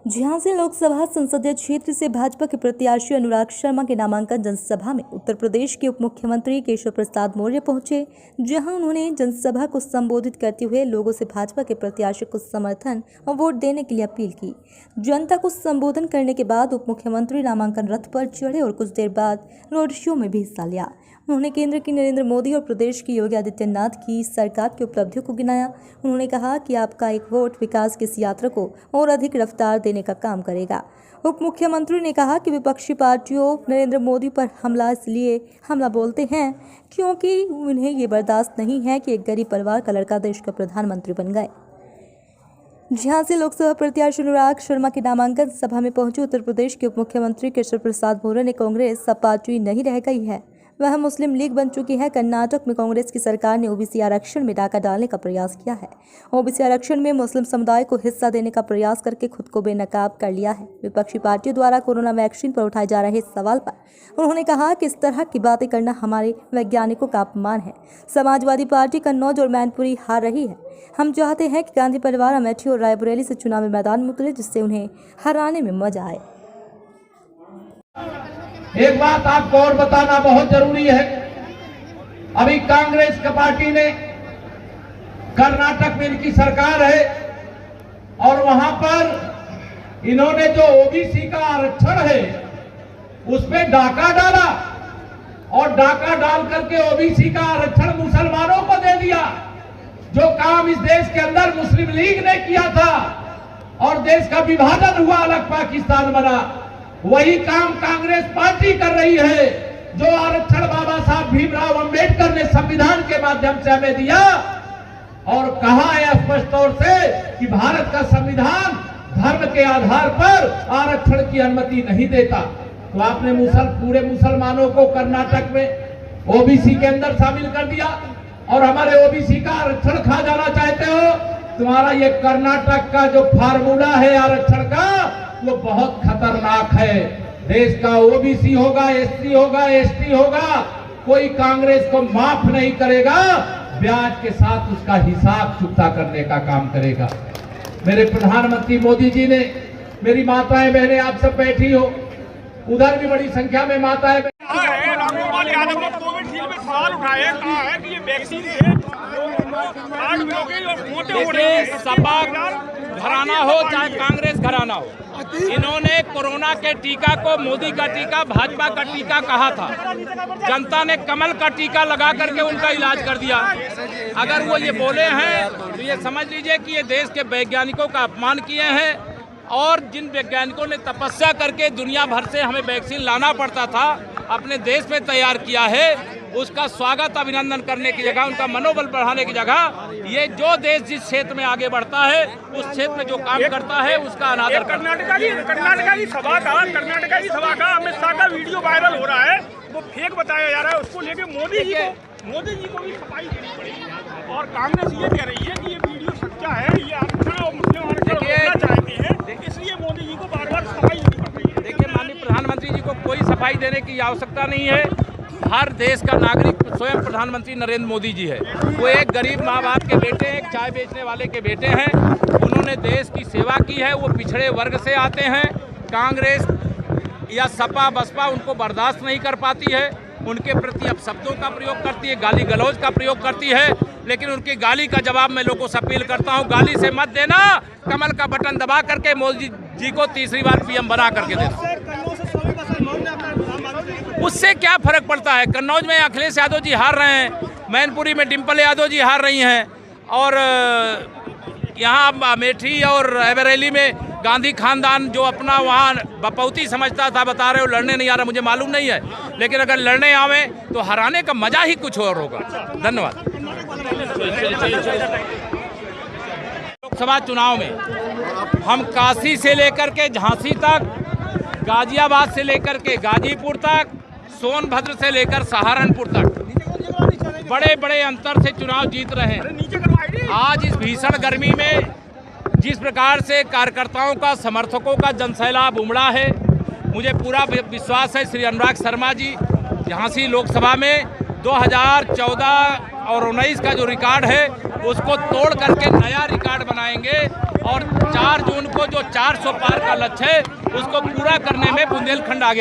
झांसी लोकसभा संसदीय क्षेत्र से भाजपा के प्रत्याशी अनुराग शर्मा के नामांकन जनसभा में उत्तर प्रदेश के उप मुख्यमंत्री केशव प्रसाद मौर्य पहुंचे, जहां उन्होंने जनसभा को संबोधित करते हुए लोगों से भाजपा के प्रत्याशी को समर्थन और वोट देने के लिए अपील की। जनता को संबोधन करने के बाद उप मुख्यमंत्री नामांकन रथ पर चढ़े और कुछ देर बाद रोड शो में भी हिस्सा लिया। उन्होंने केंद्र की नरेंद्र मोदी और प्रदेश की योगी आदित्यनाथ की सरकार की उपलब्धियों को गिनाया। उन्होंने कहा कि आपका एक वोट विकास की इस यात्रा को और अधिक रफ्तार देने का काम करेगा। उप मुख्यमंत्री ने कहा कि विपक्षी पार्टियों नरेंद्र मोदी पर इसलिए हमला बोलते हैं क्योंकि उन्हें ये बर्दाश्त नहीं है कि एक गरीब परिवार का लड़का देश का प्रधानमंत्री बन गए। झांसी लोकसभा प्रत्याशी अनुराग शर्मा की नामांकन सभा में पहुंचे उत्तर प्रदेश के उप मुख्यमंत्री केशव प्रसाद मौर्य ने कांग्रेस सब पार्टी नहीं रह गई है, वह मुस्लिम लीग बन चुकी है। कर्नाटक में कांग्रेस की सरकार ने ओबीसी आरक्षण में डाका डालने का प्रयास किया है। ओबीसी आरक्षण में मुस्लिम समुदाय को हिस्सा देने का प्रयास करके खुद को बेनकाब कर लिया है। विपक्षी पार्टियों द्वारा कोरोना वैक्सीन पर उठाए जा रहे सवाल पर उन्होंने कहा कि इस तरह की बातें करना हमारे वैज्ञानिकों का अपमान है। समाजवादी पार्टी कन्नौज और मैनपुरी हार रही है। हम चाहते हैं कि गांधी परिवार अमेठी और रायबरेली से चुनावी मैदान में उतरे, जिससे उन्हें हराने में मजा आए। एक बात आपको और बताना बहुत जरूरी है। अभी कांग्रेस की पार्टी ने कर्नाटक में इनकी सरकार है और वहां पर इन्होंने जो ओबीसी का आरक्षण है उस पे डाका डाला और डाका डाल करके ओबीसी का आरक्षण मुसलमानों को दे दिया। जो काम इस देश के अंदर मुस्लिम लीग ने किया था और देश का विभाजन हुआ, अलग पाकिस्तान बना, वही काम कांग्रेस पार्टी कर रही है। जो आरक्षण बाबा साहब भीमराव अंबेडकर ने संविधान के माध्यम से हमें दिया और कहा है स्पष्ट तौर से कि भारत का संविधान धर्म के आधार पर आरक्षण की अनुमति नहीं देता। तो आपने पूरे मुसलमानों को कर्नाटक में ओबीसी के अंदर शामिल कर दिया और हमारे ओबीसी का आरक्षण खा जाना चाहते हो। तुम्हारा ये कर्नाटक का जो फार्मूला है आरक्षण का, वो बहुत खतरनाक है। देश का ओबीसी होगा, एससी होगा, एसटी होगा, कोई कांग्रेस को माफ नहीं करेगा, ब्याज के साथ उसका हिसाब चुकता करने का काम करेगा। मेरे प्रधानमंत्री मोदी जी ने, मेरी माताएं बहनें आप सब बैठी हो, उधर भी बड़ी संख्या में माताएं सवाल उठाए, कहा है कि ये वैक्सीन है, सपा घराना हो चाहे कांग्रेस घराना हो, इन्होंने कोरोना के टीका को मोदी का टीका, भाजपा का टीका कहा था। जनता ने कमल का टीका लगा करके उनका इलाज कर दिया। अगर वो ये बोले हैं तो ये समझ लीजिए कि ये देश के वैज्ञानिकों का अपमान किए हैं और जिन वैज्ञानिकों ने तपस्या करके दुनिया भर से हमें वैक्सीन लाना पड़ता था, अपने देश में तैयार किया है, उसका स्वागत अभिनंदन करने की जगह, उनका मनोबल बढ़ाने की जगह, ये जो देश जिस क्षेत्र में आगे बढ़ता है उस क्षेत्र में जो काम करता है उसका अनादर। कर्नाटका की सभा का अमित शाह का वीडियो वायरल हो रहा है, वो फेक बताया जा रहा है। उसको लेके मोदी जी को भी सफाई देनी पड़ेगी और कांग्रेस ये कह रही है कि ये वीडियो सच्चा है, ये आरक्षण और मुस्लिम आरक्षण होना चाहते हैं, इसलिए मोदी जी को बार-बार सफाई देनी पड़ रही है। देखिए, माननीय प्रधानमंत्री जी को कोई सफाई देने की आवश्यकता नहीं है। हर देश का नागरिक स्वयं प्रधानमंत्री नरेंद्र मोदी जी है। वो एक गरीब माँ बाप के बेटे, एक चाय बेचने वाले के बेटे हैं। उन्होंने देश की सेवा की है, वो पिछड़े वर्ग से आते हैं। कांग्रेस या सपा बसपा उनको बर्दाश्त नहीं कर पाती है, उनके प्रति अपशब्दों का प्रयोग करती है, गाली गलौज का प्रयोग करती है। लेकिन उनकी गाली का जवाब मैं लोगों से अपील करता हूँ, गाली से मत देना, कमल का बटन दबा करके मोदी जी को तीसरी बार पीएम बना करके देना। उससे क्या फर्क पड़ता है? कन्नौज में अखिलेश यादव जी हार रहे हैं, मैनपुरी में डिम्पल यादव जी हार रही हैं और यहाँ अमेठी और रायबरेली में गांधी खानदान जो अपना वहाँ बपौती समझता था, बता रहे हो लड़ने नहीं आ रहा, मुझे मालूम नहीं है, लेकिन अगर लड़ने आवे तो हराने का मजा ही कुछ और होगा। धन्यवाद। लोकसभा चुनाव में हम काशी से लेकर के झांसी तक, गाजियाबाद से लेकर के गाजीपुर तक, सोनभद्र से लेकर सहारनपुर तक बड़े बड़े अंतर से चुनाव जीत रहे हैं। आज इस भीषण गर्मी में जिस प्रकार से कार्यकर्ताओं का, समर्थकों का जनसैलाब उमड़ा है, मुझे पूरा विश्वास है श्री अनुराग शर्मा जी झांसी लोकसभा में 2014 और 19 का जो रिकॉर्ड है उसको तोड़ करके नया रिकॉर्ड बनाएंगे और 4 जून को जो 400 पार का लक्ष्य है उसको पूरा करने में बुंदेलखंड आगे